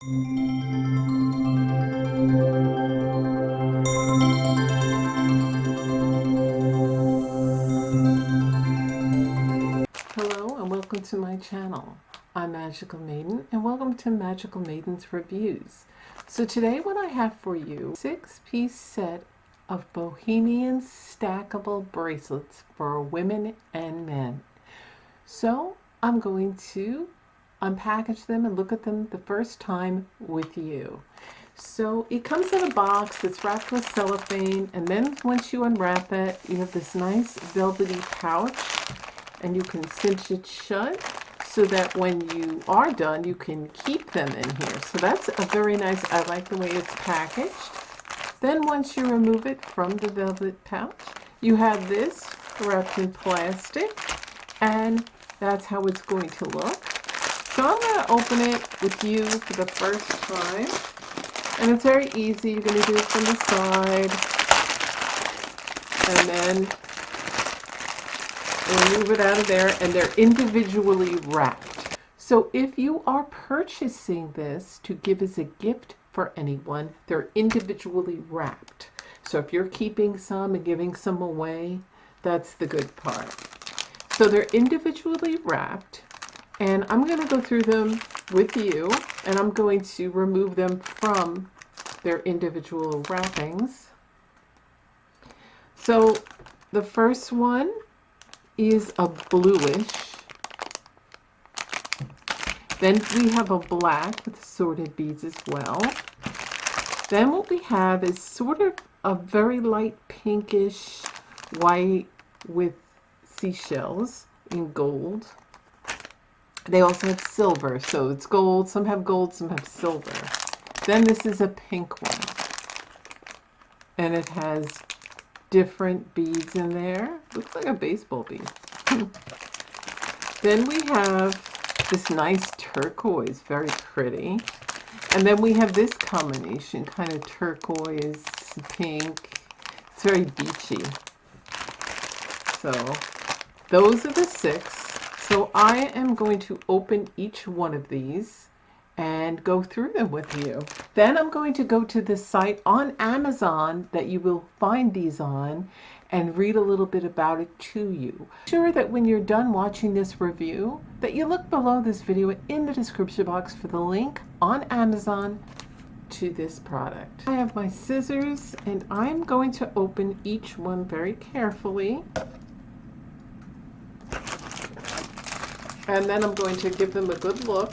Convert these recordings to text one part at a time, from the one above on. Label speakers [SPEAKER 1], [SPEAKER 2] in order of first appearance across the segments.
[SPEAKER 1] Hello and welcome to my channel. I'm Magical Maiden and welcome to Magical Maiden's Reviews. So today what I have for you, 6-piece set of Bohemian stackable bracelets for women and men. So I'm going to unpackage them and look at them the first time with you. So it comes in a box that's wrapped with cellophane, and then once you unwrap it, you have this nice velvety pouch, and you can cinch it shut so that when you are done, you can keep them in here. So that's a very nice, I like the way it's packaged. Then once you remove it from the velvet pouch, you have this wrapped in plastic, and that's how it's going to look. So I'm going to open it with you for the first time. And it's very easy. You're going to do it from the side. And then remove it out of there. And they're individually wrapped. So if you are purchasing this to give as a gift for anyone, they're individually wrapped. So if you're keeping some and giving some away, that's the good part. So they're individually wrapped. And I'm going to go through them with you, and I'm going to remove them from their individual wrappings. So the first one is a bluish. Then we have a black with assorted beads as well. Then what we have is sort of a very light pinkish white with seashells in gold. They also have silver, so it's gold. Some have gold, some have silver. Then this is a pink one. And it has different beads in there. Looks like a baseball bead. Then we have this nice turquoise, very pretty. And then we have this combination, kind of turquoise, pink. It's very beachy. So those are the 6. So I am going to open each one of these and go through them with you. Then I'm going to go to the site on Amazon that you will find these on and read a little bit about it to you. Make sure that when you're done watching this review that you look below this video in the description box for the link on Amazon to this product. I have my scissors and I'm going to open each one very carefully. And then I'm going to give them a good look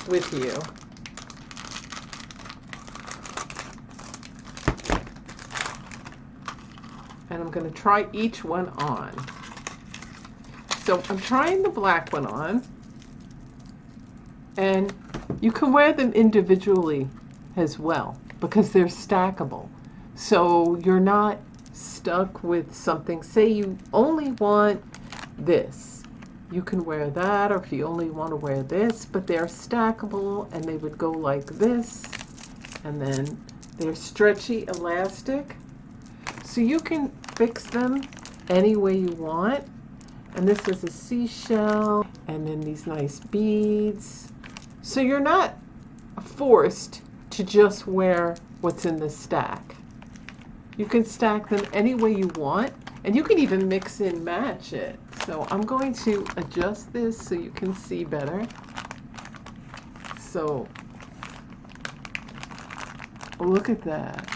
[SPEAKER 1] with you. And I'm going to try each one on. So I'm trying the black one on. And you can wear them individually as well because they're stackable. So you're not stuck with something. Say you only want this. You can wear that, or if you only want to wear this, but they're stackable and they would go like this, and then they're stretchy, elastic, so you can fix them any way you want. And this is a seashell, and then these nice beads, so you're not forced to just wear what's in the stack. You can stack them any way you want, and you can even mix and match it. So I'm going to adjust this so you can see better. So look at that.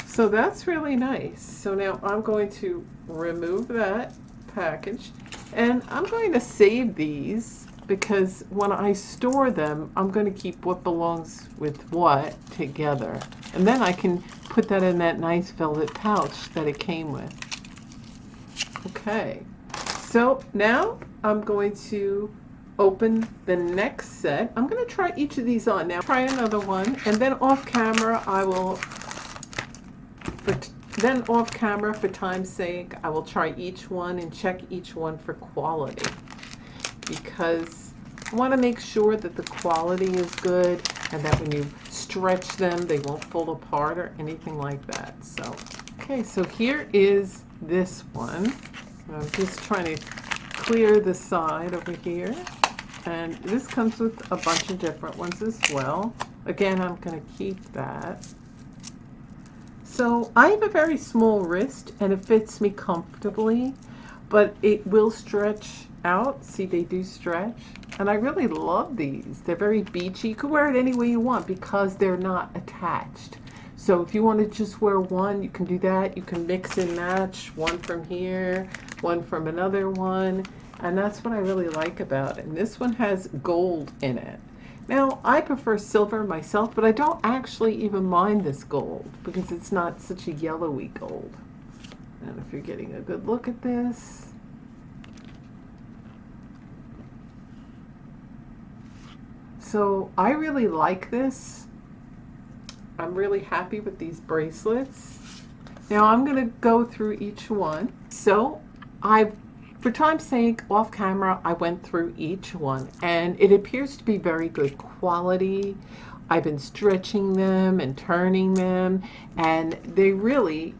[SPEAKER 1] So that's really nice. So now I'm going to remove that package, and I'm going to save these because when I store them, I'm going to keep what belongs with what together. And then I can put that in that nice velvet pouch that it came with. Okay, so now I'm going to open the next set. I'm going to try each of these on now. Try another one, and then off camera I will, for time's sake, I will try each one and check each one for quality, because I want to make sure that the quality is good and that when you stretch them they won't fall apart or anything like that. So okay, so here is this one. I'm just trying to clear the side over here. And this comes with a bunch of different ones as well. Again, I'm going to keep that. So I have a very small wrist and it fits me comfortably, but it will stretch out. See, they do stretch. And I really love these. They're very beachy. You can wear it any way you want because they're not attached. So if you want to just wear one, you can do that. You can mix and match one from here, one from another one. And that's what I really like about it. And this one has gold in it. Now, I prefer silver myself, but I don't actually even mind this gold because it's not such a yellowy gold. And if you're getting a good look at this, so I really like this. I'm really happy with these bracelets. Now I'm going to go through each one. So for time's sake, off camera, I went through each one and it appears to be very good quality. I've been stretching them and turning them, and they really,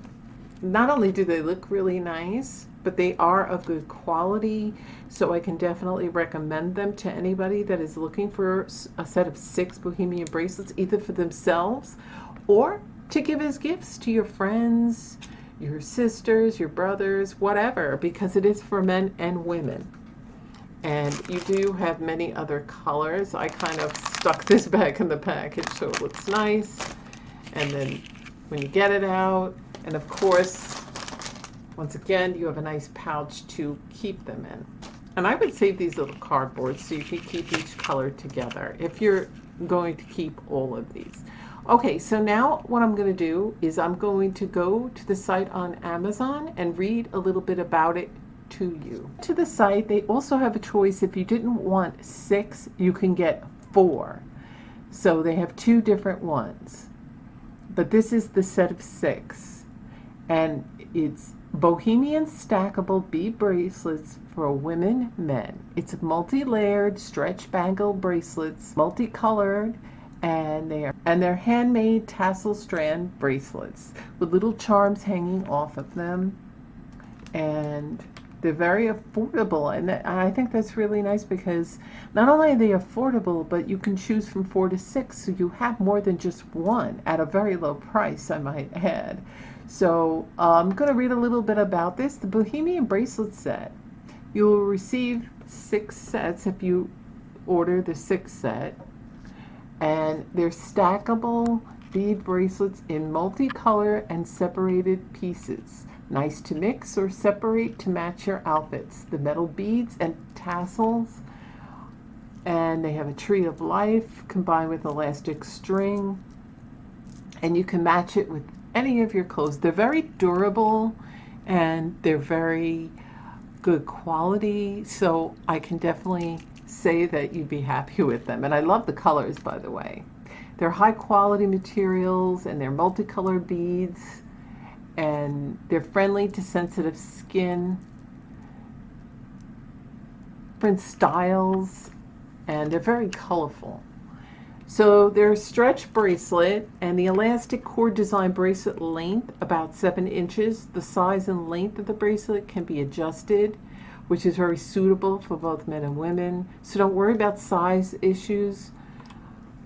[SPEAKER 1] not only do they look really nice, but they are of good quality. So I can definitely recommend them to anybody that is looking for a set of 6 Bohemian bracelets, either for themselves or to give as gifts to your friends, your sisters, your brothers, whatever, because it is for men and women. And you do have many other colors. I kind of stuck this back in the package so it looks nice. And then when you get it out, and of course, once again, you have a nice pouch to keep them in. And I would save these little cardboards so you can keep each color together if you're going to keep all of these. Okay, so now what I'm going to do is I'm going to go to the site on Amazon and read a little bit about it to you. To the site, they also have a choice. If you didn't want 6, you can get 4. So they have 2 different ones. But this is the set of 6. And it's Bohemian stackable bead bracelets for women, men. It's multi-layered stretch bangle bracelets, multicolored, and they're handmade tassel strand bracelets with little charms hanging off of them. And they're very affordable, and I think that's really nice because not only are they affordable, but you can choose from 4 to 6, so you have more than just one at a very low price, I might add. So I'm going to read a little bit about this. The Bohemian bracelet set. You will receive 6 sets if you order the 6th set. And they're stackable bead bracelets in multicolor and separated pieces. Nice to mix or separate to match your outfits. The metal beads and tassels, and they have a tree of life combined with elastic string, and you can match it with any of your clothes. They're very durable and they're very good quality, so I can definitely say that you'd be happy with them. And I love the colors, by the way. They're high quality materials and they're multicolored beads, and they're friendly to sensitive skin, different styles, and they're very colorful. So they're a stretch bracelet, and the elastic cord design bracelet length about 7 inches. The size and length of the bracelet can be adjusted, which is very suitable for both men and women. So don't worry about size issues.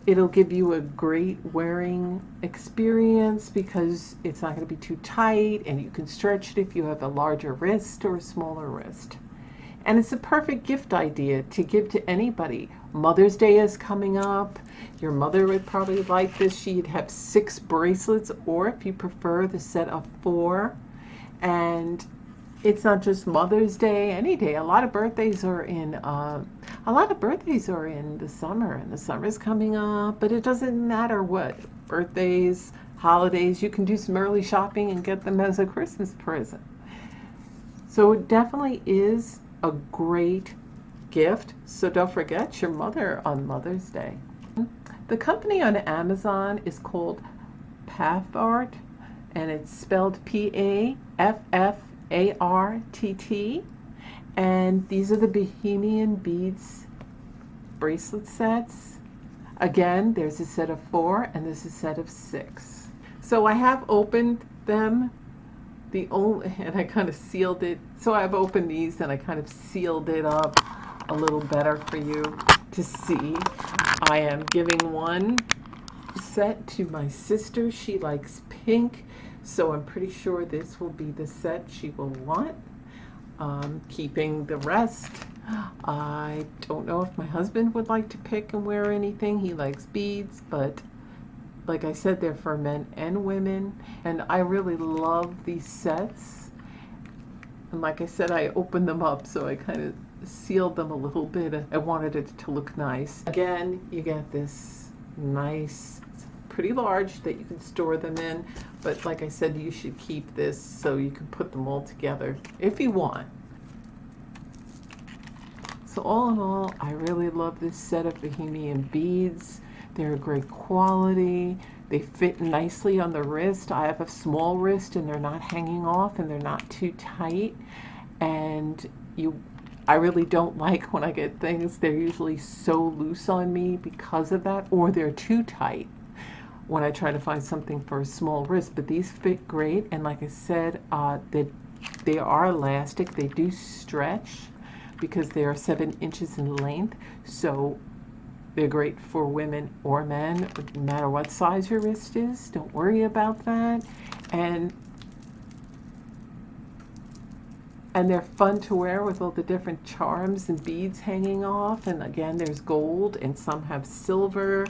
[SPEAKER 1] It'll give you a great wearing experience because it's not going to be too tight, and you can stretch it if you have a larger wrist or a smaller wrist. And it's a perfect gift idea to give to anybody. Mother's Day is coming up. Your mother would probably like this. She'd have 6 bracelets, or if you prefer, the set of 4. And it's not just Mother's Day, any day. A lot of birthdays are in the summer, and the summer's coming up, but it doesn't matter what. Birthdays, holidays, you can do some early shopping and get them as a Christmas present. So it definitely is a great gift. So don't forget your mother on Mother's Day. The company on Amazon is called Paffart, and it's spelled P-A-F-F-A-R-T-T. And these are the Bohemian Beads bracelet sets. Again, there's a set of 4 and there's a set of 6. So I have opened them and I kind of sealed it. So I've opened these and I kind of sealed it up a little better for you to see. I am giving one set to my sister. She likes pink, so I'm pretty sure this will be the set she will want. Keeping the rest. I don't know if my husband would like to pick and wear anything. He likes beads, but like I said, they're for men and women, and I really love these sets. And like I said, I opened them up, so I kind of sealed them a little bit. I wanted it to look nice. Again, you get this nice, pretty large that you can store them in, but like I said, you should keep this so you can put them all together if you want. So all in all, I really love this set of Bohemian beads. They're great quality. They fit nicely on the wrist. I have a small wrist and they're not hanging off and they're not too tight. And I really don't like when I get things, they're usually so loose on me because of that, or they're too tight when I try to find something for a small wrist. But these fit great, and like I said, they are elastic. They do stretch because they are 7 inches in length, so they're great for women or men, no matter what size your wrist is. Don't worry about that. And they're fun to wear with all the different charms and beads hanging off. And again, there's gold and some have silver.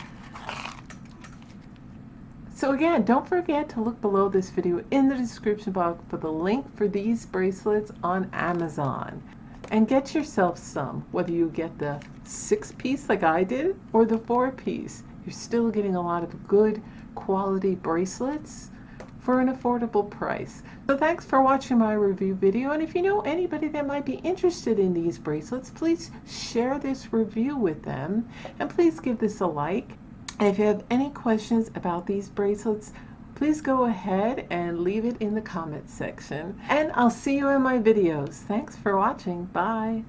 [SPEAKER 1] So again, don't forget to look below this video in the description box for the link for these bracelets on Amazon. And get yourself some, whether you get the 6-piece like I did or the 4-piece. You're still getting a lot of good quality bracelets for an affordable price. So thanks for watching my review video, and if you know anybody that might be interested in these bracelets, please share this review with them, and please give this a like. And if you have any questions about these bracelets, please go ahead and leave it in the comments section. And I'll see you in my videos. Thanks for watching. Bye.